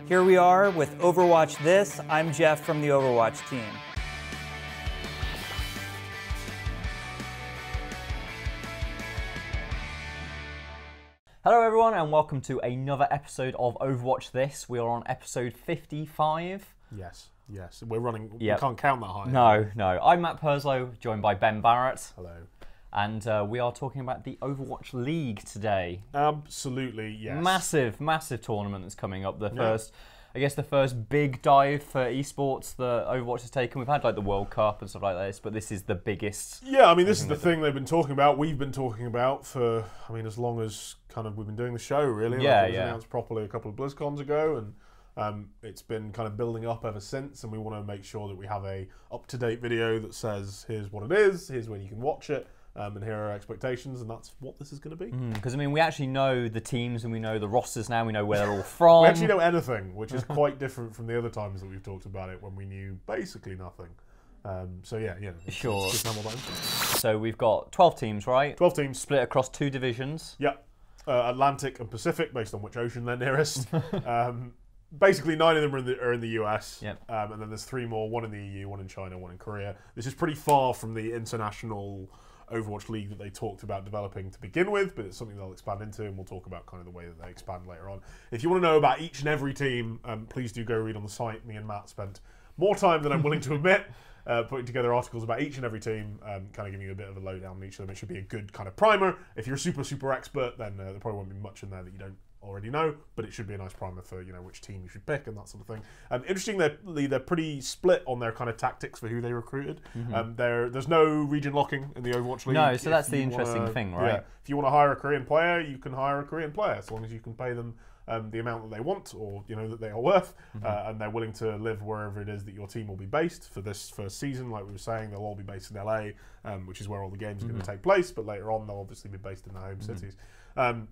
Here we are with Overwatch This. I'm Jeff from the Overwatch team. Hello everyone and welcome to another episode of Overwatch This. We are on episode 55. Yes. We're running, Yep. We can't count that high. No. I'm Matt Perslow, joined by Ben Barrett. Hello. And we are talking about the Overwatch League today. Absolutely, yes. Massive tournament that's coming up. The first big dive for esports that Overwatch has taken. We've had like the World Cup and stuff like this, but this is the biggest. Yeah, I mean, this is the thing they've been talking about. We've been talking about for, as long as kind of we've been doing the show, really. Yeah, it was announced properly a couple of BlizzCons ago, and it's been kind of building up ever since, and we want to make sure that we have a up-to-date video that says, here's what it is, here's when you can watch it, and here are our expectations, and that's what this is going to be. Because, we actually know the teams and we know the rosters now, we know where they're all from. We actually know anything, which is quite different from the other times that we've talked about it when we knew basically nothing. Sure. Just normal times. So we've got 12 teams, right? 12 teams. Split across 2 divisions. Yeah. Atlantic and Pacific, based on which ocean they're nearest. Basically, 9 of them are in the US, Yep. And then there's 3 more, 1 in the EU, 1 in China, 1 in Korea. This is pretty far from the international Overwatch League that they talked about developing to begin with, but it's something they'll expand into, and we'll talk about kind of the way that they expand later on. If you want to know about each and every team, please do go read on the site. Me and Matt spent more time than I'm willing to admit putting together articles about each and every team, kind of giving you a bit of a lowdown on each of them. It should be a good kind of primer. If you're a super expert, then there probably won't be much in there that you don't already know, but it should be a nice primer for which team you should pick and that sort of thing. Interestingly, they're pretty split on their kind of tactics for who they recruited. There's no region locking in the Overwatch League. No, so that's the interesting thing, right? Yeah, if you want to hire a Korean player, you can hire a Korean player as long as you can pay them the amount that they want, or that they are worth, and they're willing to live wherever it is that your team will be based for this first season. Like we were saying, they'll all be based in LA, which is where all the games are going to take place, but later on they'll obviously be based in their home cities.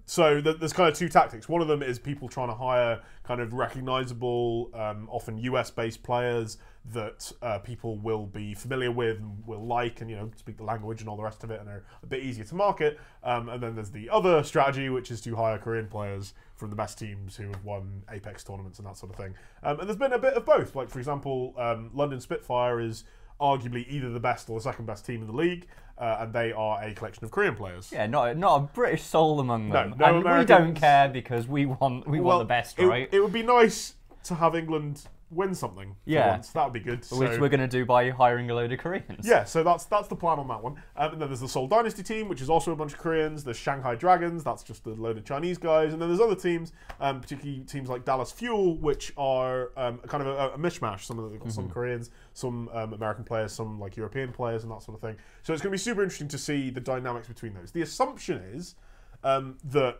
So there's kind of 2 tactics. One of them is people trying to hire kind of recognizable, often US-based players that people will be familiar with and will like, and speak the language and all the rest of it, and are a bit easier to market. And then there's the other strategy, which is to hire Korean players from the best teams who have won Apex tournaments and that sort of thing. And there's been a bit of both. Like, for example, London Spitfire is arguably either the best or the second best team in the league, and they are a collection of Korean players. Yeah, not a British soul among them. No and Americans. we don't care because we want the best, right? It would be nice to have England win something for once. That would be good. Which we're going to do by hiring a load of Koreans. Yeah, so that's the plan on that one. And then there's the Seoul Dynasty team, which is also a bunch of Koreans. There's Shanghai Dragons, that's just a load of Chinese guys. And then there's other teams, particularly teams like Dallas Fuel, which are kind of a mishmash. Some Koreans, some American players, some like European players, and that sort of thing. So it's going to be super interesting to see the dynamics between those. The assumption is that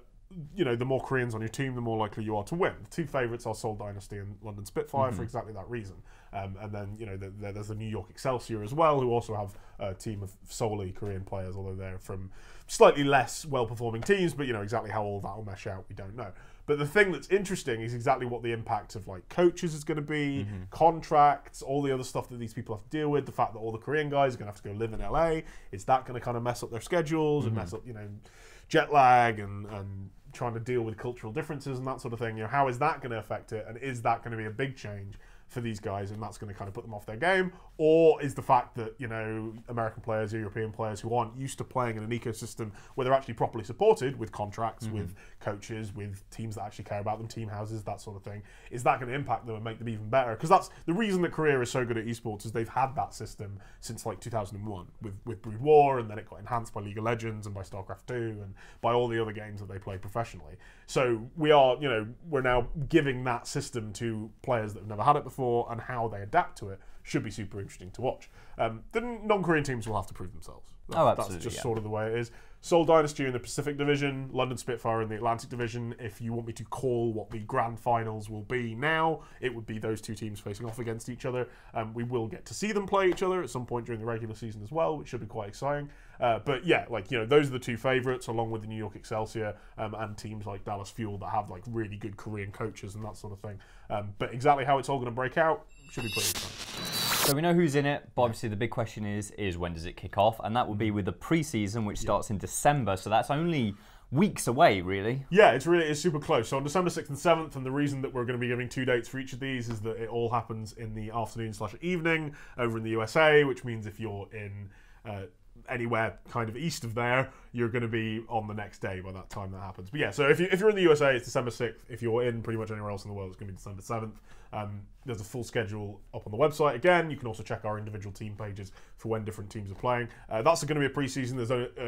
the more Koreans on your team, the more likely you are to win. The 2 favourites are Seoul Dynasty and London Spitfire for exactly that reason. And then, there's the New York Excelsior as well, who also have a team of solely Korean players, although they're from slightly less well-performing teams, but, exactly how all that will mesh out, we don't know. But the thing that's interesting is exactly what the impact of, like, coaches is going to be, contracts, all the other stuff that these people have to deal with, the fact that all the Korean guys are going to have to go live in LA. Is that going to kind of mess up their schedules and mess up, jet lag and trying to deal with cultural differences and that sort of thing? How is that going to affect it, and is that going to be a big change for these guys, and that's going to kind of put them off their game? Or is the fact that American players or European players who aren't used to playing in an ecosystem where they're actually properly supported with contracts, with coaches, with teams that actually care about them, team houses, that sort of thing, is that going to impact them and make them even better? Because that's the reason that Korea is so good at esports, is they've had that system since like 2001 with Brood War, and then it got enhanced by League of Legends and by StarCraft 2 and by all the other games that they play professionally. So we're now giving that system to players that have never had it before, and how they adapt to it should be super interesting to watch. The non-Korean teams will have to prove themselves. That's just sort of the way it is. Seoul Dynasty in the Pacific Division, London Spitfire in the Atlantic Division. If you want me to call what the grand finals will be now, it would be those 2 teams facing off against each other. We will get to see them play each other at some point during the regular season as well, which should be quite exciting. But yeah, those are the 2 favourites, along with the New York Excelsior and teams like Dallas Fuel that have like really good Korean coaches and that sort of thing. But exactly how it's all going to break out should be pretty exciting. So we know who's in it, but obviously the big question is when does it kick off? And that will be with the pre-season, which starts in December. So that's only weeks away, really. Yeah, it's super close. So on December 6th and 7th, and the reason that we're going to be giving 2 dates for each of these is that it all happens in the afternoon/evening over in the USA, which means if you're in anywhere kind of east of there, you're going to be on the next day by that time that happens. But yeah, so if you're in the USA, it's December 6th. If you're in pretty much anywhere else in the world, it's going to be December 7th. There's a full schedule up on the website. Again, you can also check our individual team pages for when different teams are playing. That's going to be a pre-season.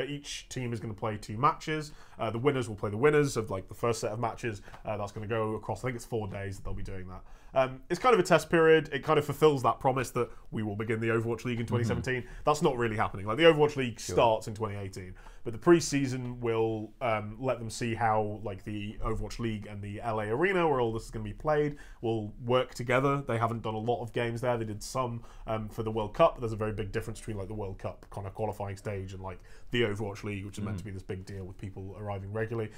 Each team is going to play 2 matches. The winners will play the winners of like the first set of matches. That's going to go across, I think it's 4 days that they'll be doing that. It's kind of a test period. It kind of fulfills that promise that we will begin the Overwatch League in 2017. That's not really happening. Like the Overwatch League starts in 2018, but the pre-season will let them see how like the Overwatch League and the LA Arena, where all this is going to be played, will work together. They haven't done a lot of games there. They did some for the World Cup. There's a very big difference between like the World Cup kind of qualifying stage and like the Overwatch League, which is meant to be this big deal with people arriving regularly.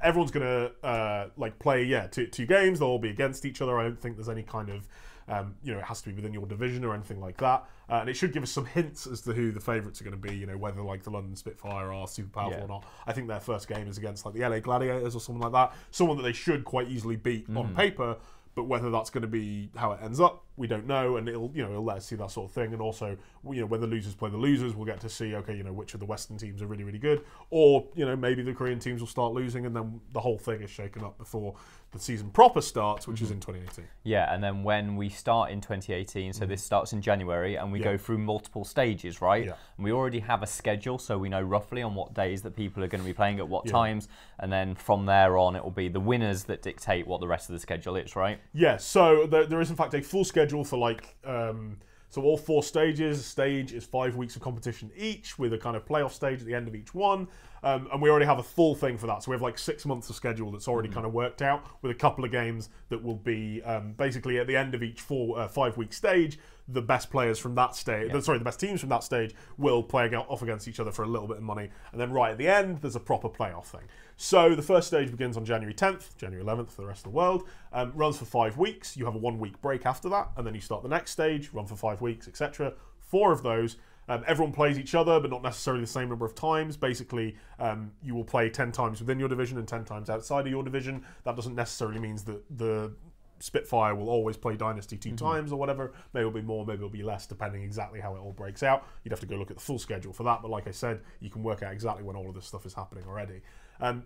Everyone's going to like play 2 games. They'll all be against each other. I don't think there's any kind of it has to be within your division or anything like that. And it should give us some hints as to who the favourites are going to be, whether like the London Spitfire are super powerful or not. I think their first game is against like the LA Gladiators or someone like that. Someone that they should quite easily beat on paper, but whether that's going to be how it ends up, we don't know, and it'll let us see that sort of thing. And also, when the losers play the losers, we'll get to see, okay, which of the Western teams are really, really good, or maybe the Korean teams will start losing, and then the whole thing is shaken up before the season proper starts, which is in 2018. Yeah, and then when we start in 2018, so this starts in January, and we go through multiple stages, right? Yeah. And we already have a schedule, so we know roughly on what days that people are going to be playing at what times, and then from there on, it will be the winners that dictate what the rest of the schedule is, right? Yeah, so there is in fact a full schedule for like so all 4 stages. A stage is 5 weeks of competition each, with a kind of playoff stage at the end of each one. And we already have a full thing for that. So we have like 6 months of schedule that's already kind of worked out, with a couple of games that will be basically at the end of each 5-week stage. The best players from that stage, the best teams from that stage will play off against each other for a little bit of money. And then right at the end, there's a proper playoff thing. So the first stage begins on January 10th, January 11th for the rest of the world, runs for 5 weeks. You have a 1-week break after that, and then you start the next stage, run for 5 weeks, etc. 4 of those, everyone plays each other, but not necessarily the same number of times. Basically, you will play 10 times within your division and 10 times outside of your division. That doesn't necessarily mean that the Spitfire will always play Dynasty 2 times or whatever. Maybe it'll be more, maybe it'll be less, depending exactly how it all breaks out. You'd have to go look at the full schedule for that, but like I said, you can work out exactly when all of this stuff is happening already.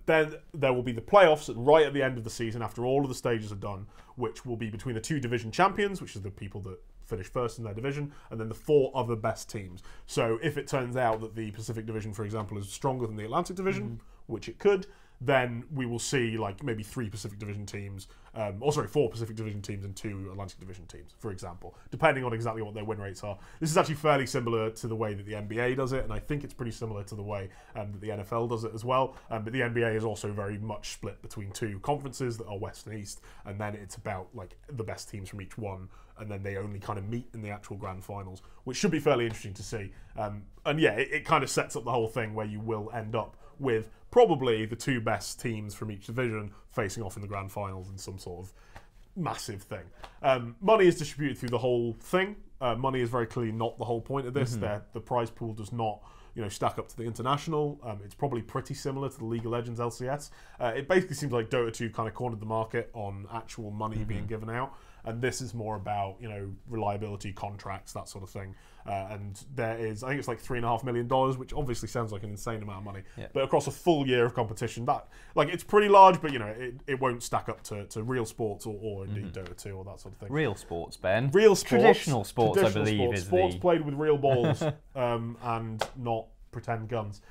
Then there will be the playoffs right at the end of the season, after all of the stages are done, which will be between the 2 division champions, which is the people that finish first in their division, and then the 4 other best teams. So if it turns out that the Pacific Division, for example, is stronger than the Atlantic Division, which it could, then we will see like maybe 3 Pacific Division teams, 4 Pacific Division teams and 2 Atlantic Division teams, for example, depending on exactly what their win rates are. This is actually fairly similar to the way that the NBA does it, and I think it's pretty similar to the way that the NFL does it as well. But the NBA is also very much split between 2 conferences that are West and East, and then it's about like the best teams from each one, and then they only kind of meet in the actual grand finals, which should be fairly interesting to see. And yeah, it kind of sets up the whole thing where you will end up with probably the 2 best teams from each division facing off in the grand finals in some sort of massive thing. Money is distributed through the whole thing. Money is very clearly not the whole point of this. The prize pool does not stack up to the international. It's probably pretty similar to the League of Legends LCS. It basically seems like Dota 2 kind of cornered the market on actual money being given out. And this is more about, reliability, contracts, that sort of thing. And there is, I think it's like $3.5 million, which obviously sounds like an insane amount of money. Yeah. But across a full year of competition, that it's pretty large, but it won't stack up to real sports or indeed Dota 2 or that sort of thing. Real sports, Ben. Real sports. Traditional sports, I believe, is sports played with real balls and not pretend guns.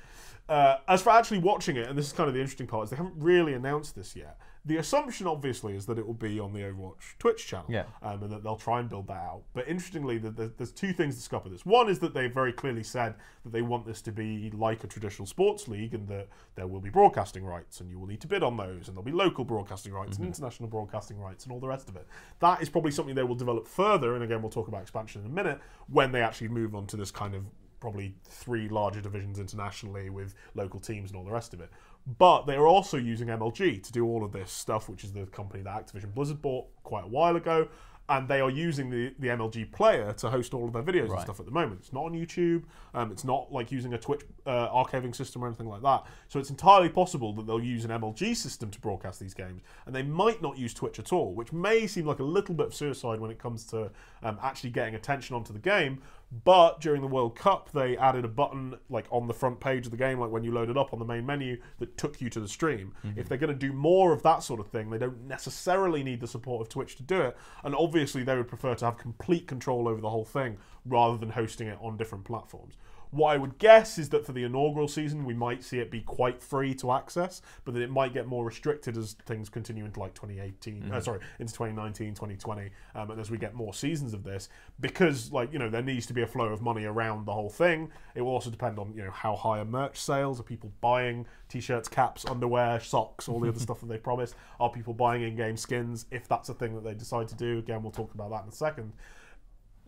As for actually watching it, and this is kind of the interesting part, is they haven't really announced this yet. The assumption, obviously, is that it will be on the Overwatch Twitch channel, and that they'll try and build that out. But interestingly, there's 2 things to scupper this. One is that they very clearly said that they want this to be like a traditional sports league, and that there will be broadcasting rights, and you will need to bid on those, and there'll be local broadcasting rights and international broadcasting rights and all the rest of it. That is probably something they will develop further, and again, we'll talk about expansion in a minute, when they actually move on to this kind of probably 3 larger divisions internationally with local teams and all the rest of it. But they are also using MLG to do all of this stuff, which is the company that Activision Blizzard bought quite a while ago. and they are using the MLG player to host all of their videos and Right. stuff at the moment. It's not on YouTube. It's not like using a Twitch archiving system or anything like that. So it's entirely possible that they'll use an MLG system to broadcast these games, and they might not use Twitch at all, which may seem like a little bit of suicide when it comes to actually getting attention onto the game. But during the World Cup, they added a button like on the front page of the game, like when you load it up on the main menu, that took you to the stream. If they're going to do more of that sort of thing, they don't necessarily need the support of Twitch to do it. And obviously, they would prefer to have complete control over the whole thing rather than hosting it on different platforms. What I would guess is that for the inaugural season, we might see it be quite free to access, but that it might get more restricted as things continue into like 2018, into 2019, 2020, and as we get more seasons of this, because like, you know, there needs to be a flow of money around the whole thing. It will also depend on, you know, how high are merch sales? Are people buying t-shirts, caps, underwear, socks, all the other stuff that they promised? Are people buying in-game skins? If that's a thing that they decide to do, again, we'll talk about that in a second.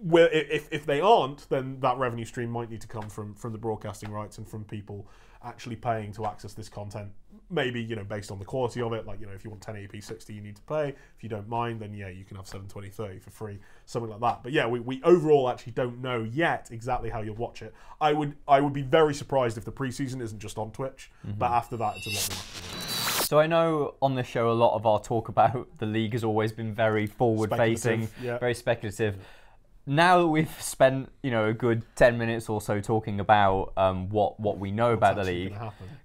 Well, if they aren't, then that revenue stream might need to come from the broadcasting rights and from people actually paying to access this content. Maybe, you know, based on the quality of it, like, you know, if you want 1080p 60, you need to pay. If you don't mind, then yeah, you can have 720 30 for free, something like that. But yeah, we overall actually don't know yet exactly how you'll watch it. I would be very surprised if the preseason isn't just on Twitch, but after that, it's a lot more. So I know on this show a lot of our talk about the league has always been very forward-facing, Yeah. very speculative. Now that we've spent, you know, a good 10 minutes or so talking about what we know about the league,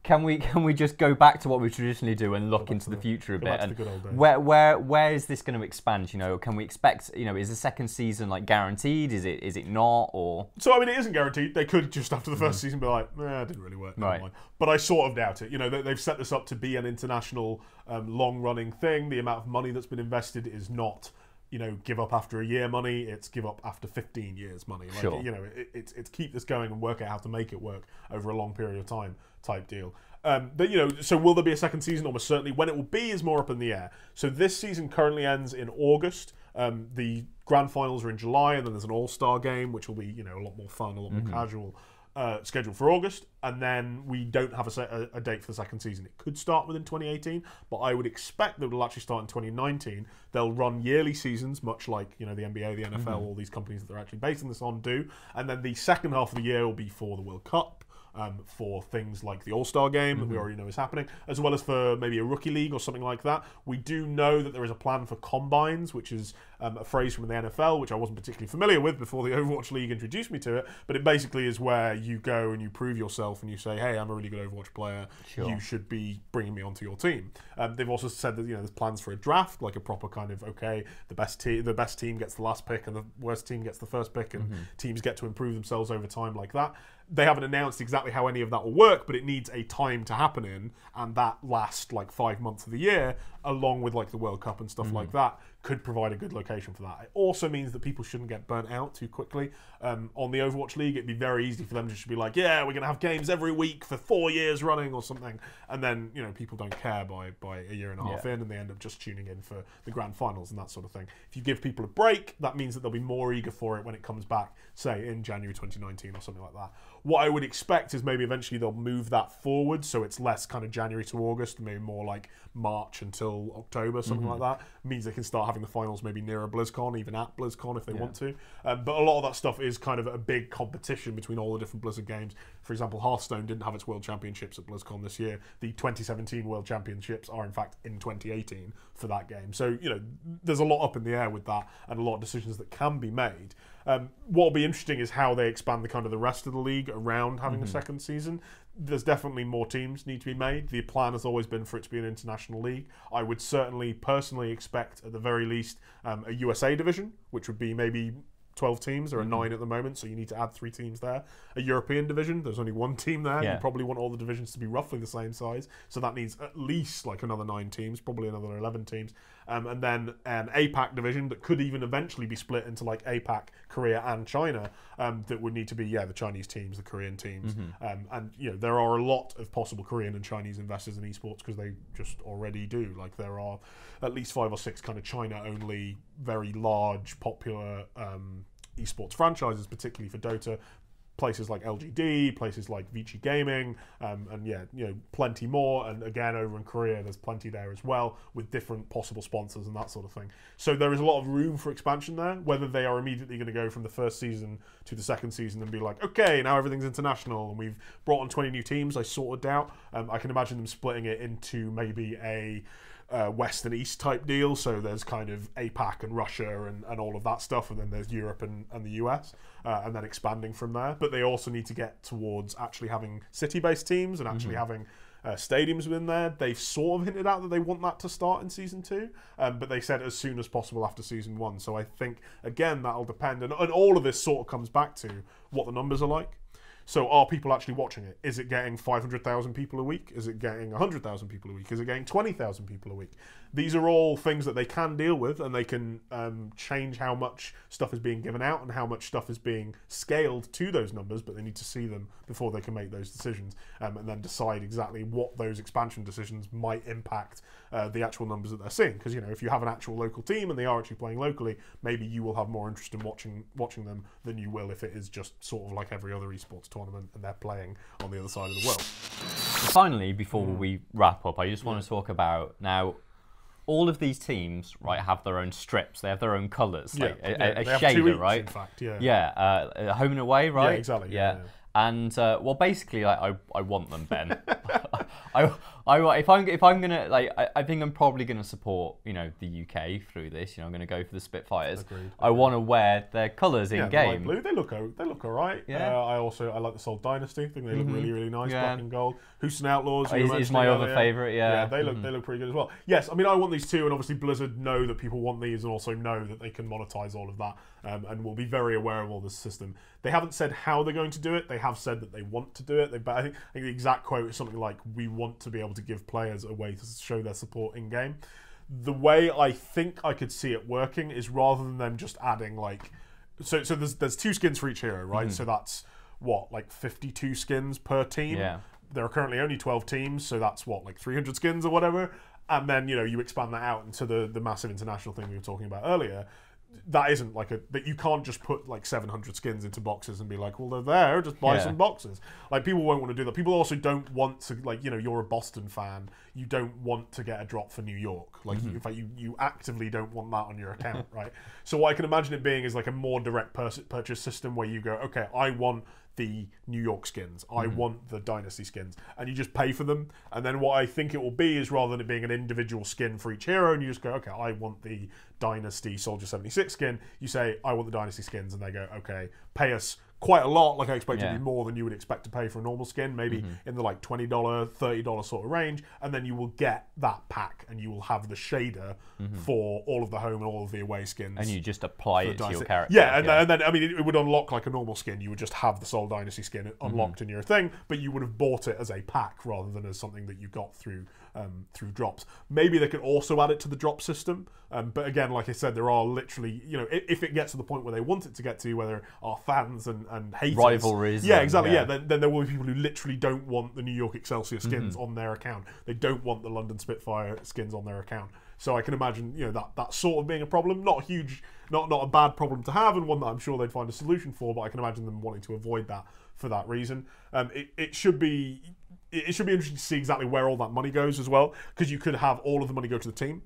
can we just go back to what we traditionally do and look into the future a bit? And where is this going to expand? You know, can we expect? You know, is the second season like guaranteed? Is it not? Or so I mean, it isn't guaranteed. They could just after the first season be like, it didn't really work. Never mind. But I sort of doubt it. You know, they've set this up to be an international, long-running thing. The amount of money that's been invested is not, you know, give up after a year money, it's give up after 15 years money. Like, sure. You know, it's keep this going and work out how to make it work over a long period of time type deal. But, you know, so will there be a second season? Almost certainly. When it will be is more up in the air. So this season currently ends in August. The grand finals are in July, and then there's an all-star game, which will be, you know, a lot more fun, a lot more casual. Scheduled for August, and then we don't have a date for the second season. It could start within 2018, but I would expect that it will actually start in 2019. They'll run yearly seasons, much like, you know, the NBA, the NFL, all these companies that they're actually basing this on do. And then the second half of the year will be for the World Cup, for things like the All-Star game that we already know is happening, as well as for maybe a rookie league or something like that. We do know that there is a plan for combines, which is a phrase from the NFL, which I wasn't particularly familiar with before the Overwatch League introduced me to it, but it basically is where you go and you prove yourself and you say, hey, I'm a really good Overwatch player, Sure. You should be bringing me onto your team. They've also said that, you know, there's plans for a draft, like a proper kind of, okay, the best team gets the last pick and the worst team gets the first pick, and teams get to improve themselves over time like that. They haven't announced exactly how any of that will work, but it needs a time to happen in, and that last like 5 months of the year, along with like the World Cup and stuff like that, could provide a good location for that. It also means that people shouldn't get burnt out too quickly. On the Overwatch League, it'd be very easy for them to just be like, yeah, we're going to have games every week for 4 years running or something, and then, you know, people don't care by a year and a half in, and they end up just tuning in for the grand finals and that sort of thing. If you give people a break, that means that they'll be more eager for it when it comes back, say in January 2019 or something like that. What I would expect is maybe eventually they'll move that forward, so it's less kind of January to August, maybe more like March until October, something like that. It means they can start having the finals maybe nearer BlizzCon, even at BlizzCon if they want to. But a lot of that stuff is kind of a big competition between all the different Blizzard games. For example, Hearthstone didn't have its World Championships at BlizzCon this year. The 2017 World Championships are in fact in 2018 for that game. So, you know, there's a lot up in the air with that and a lot of decisions that can be made. What will be interesting is how they expand the kind of the rest of the league around having a second season. There's definitely more teams need to be made. The plan has always been for it to be an international league. I would certainly personally expect at the very least a USA division, which would be maybe 12 teams. There are 9 at the moment, so you need to add 3 teams there. A European division, there's only 1 team there. You probably want all the divisions to be roughly the same size, so that needs at least like another 9 teams, probably another 11 teams. And then an APAC division that could even eventually be split into like APAC, Korea and China, that would need to be, the Chinese teams, the Korean teams. And, you know, there are a lot of possible Korean and Chinese investors in esports because they just already do. Like, there are at least 5 or 6 kind of China-only, very large, popular esports franchises, particularly for Dota. places like LGD, places like Vici Gaming, and yeah, plenty more. And again, over in Korea, there's plenty there as well, with different possible sponsors and that sort of thing. So there is a lot of room for expansion there. Whether they are immediately going to go from the first season to the second season and be like, okay, now everything's international and we've brought on 20 new teams, I sort of doubt. I can imagine them splitting it into maybe a West and East type deal. So there's kind of APAC and Russia and all of that stuff, and then there's Europe and the US, and then expanding from there. But they also need to get towards actually having city-based teams and actually having stadiums within there. They've sort of hinted out that they want that to start in Season 2, but they said as soon as possible after Season 1. So I think, again, that'll depend. And all of this sort of comes back to what the numbers are like. So are people actually watching it? Is it getting 500,000 people a week? Is it getting 100,000 people a week? Is it getting 20,000 people a week? These are all things that they can deal with, and they can change how much stuff is being given out and how much stuff is being scaled to those numbers, but they need to see them before they can make those decisions, and then decide exactly what those expansion decisions might impact the actual numbers that they're seeing. Because, if you have an actual local team and they are actually playing locally, maybe you will have more interest in watching them than you will if it is just sort of like every other esports tournament and they're playing on the other side of the world. Finally, before we wrap up, I just want to talk about now. All of these teams, right, have their own strips. They have their own colours, like a shader, each, right? In fact, home and away, right? Yeah, exactly. Yeah. And well, basically, I want them, Ben. if I'm gonna I think I'm probably gonna support the UK through this. I'm gonna go for the Spitfires. Agreed. I want to wear their colours in game. Blue. They look alright. Yeah. I like the Seoul Dynasty. I think they look really nice, black and gold. Houston Outlaws is my other favourite. Yeah. They look pretty good as well. Yes, I mean I want these too, and obviously Blizzard know that people want these, and also know that they can monetize all of that, and will be very aware of all this system. They haven't said how they're going to do it. They have said that they want to do it. I think the exact quote is something like, "We want to be able to give players a way to show their support in game." The way I think I could see it working is rather than them just adding so there's 2 skins for each hero, right? So that's 52 skins per team. Yeah. There are currently only 12 teams, so that's 300 skins or whatever. And then you expand that out into the massive international thing we were talking about earlier. That isn't that you can't just put 700 skins into boxes and be like, well, they're there, just buy some boxes. People won't want to do that. People also don't want to, you're a Boston fan, you don't want to get a drop for New York. In fact, you actively don't want that on your account, right? So what I can imagine it being is a more direct purchase system where you go, okay, I want the New York skins, I want the Dynasty skins, and you just pay for them. And then what I think it will be is, rather than it being an individual skin for each hero, and you just go, okay, I want the Dynasty Soldier 76 skin, you say, I want the Dynasty skins, and they go, okay, pay us quite a lot. I expect it to be more than you would expect to pay for a normal skin, maybe in the $20, $30 sort of range, and then you will get that pack, and you will have the shader for all of the home and all of the away skins. And you just apply it to your character. Yeah, and then I mean, it would unlock like a normal skin. You would just have the Soul Dynasty skin unlocked in your thing, but you would have bought it as a pack rather than as something that you got through drops. Maybe they could also add it to the drop system, but again, like I said, there are literally, if it gets to the point where they want it to get to, where there are fans and haters, rivalries, exactly, then there will be people who literally don't want the New York Excelsior skins on their account. They don't want the London Spitfire skins on their account. So I can imagine, that sort of being a problem. Not a huge, not a bad problem to have, and one that I'm sure they'd find a solution for. But I can imagine them wanting to avoid that for that reason. It should be interesting to see exactly where all that money goes as well, because you could have all of the money go to the team.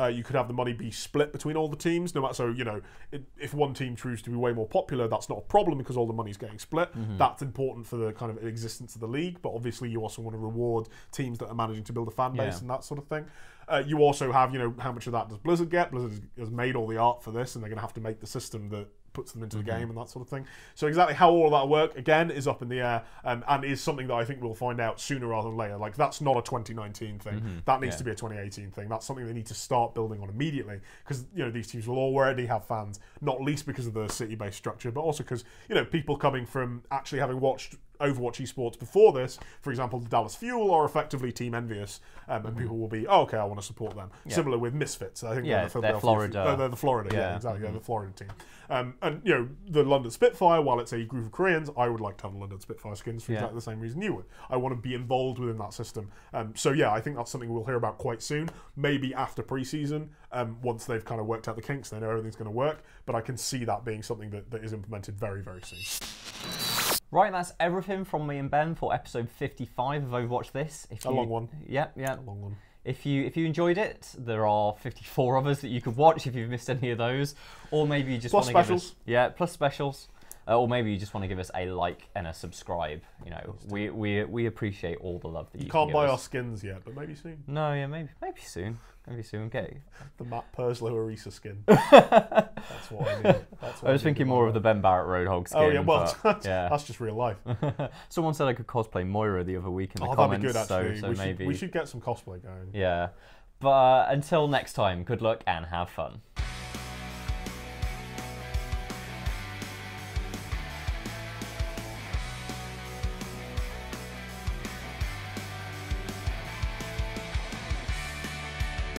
You could have the money be split between all the teams. No matter, so if one team proves to be way more popular, that's not a problem because all the money's getting split. That's important for the kind of existence of the league. But obviously, you also want to reward teams that are managing to build a fan base and that sort of thing. You also have, how much of that does Blizzard get? Blizzard has made all the art for this, and they're going to have to make the system that puts them into the game and that sort of thing. So exactly how all of that work, again, is up in the air, and is something that I think we'll find out sooner rather than later. That's not a 2019 thing. That needs to be a 2018 thing. That's something they need to start building on immediately, because these teams will already have fans, not least because of the city-based structure, but also because people coming from actually having watched Overwatch esports before this, for example, the Dallas Fuel are effectively team envious, and people will be, okay, I want to support them. Similar with Misfits, I think they're Florida. They're the Florida, exactly, they're the Florida team. And the London Spitfire, while it's a group of Koreans, I would like to have the London Spitfire skins for exactly the same reason you would. I want to be involved within that system. So yeah, I think that's something we'll hear about quite soon, maybe after pre-season, once they've kind of worked out the kinks, they know everything's going to work. But I can see that being something that is implemented very, very soon. Right, that's everything from me and Ben for episode 55 of Overwatch This. A long one. Yeah. A long one. If you enjoyed it, there are 54 others that you could watch if you've missed any of those, or maybe you just want to give us plus specials, or maybe you just want to give us a like and a subscribe. You know, we appreciate all the love that you can't can buy give our us. skins yet, but maybe soon. No, yeah, maybe soon. Maybe soon. Okay. The Matt Purslow Orisa skin. That's what I need. I was thinking more of the Ben Barrett Roadhog skin. Oh yeah, well, but, yeah. that's just real life. Someone said I could cosplay Moira the other week in the That'd comments. be good, actually. So maybe we should get some cosplay going. Yeah. But until next time, good luck and have fun.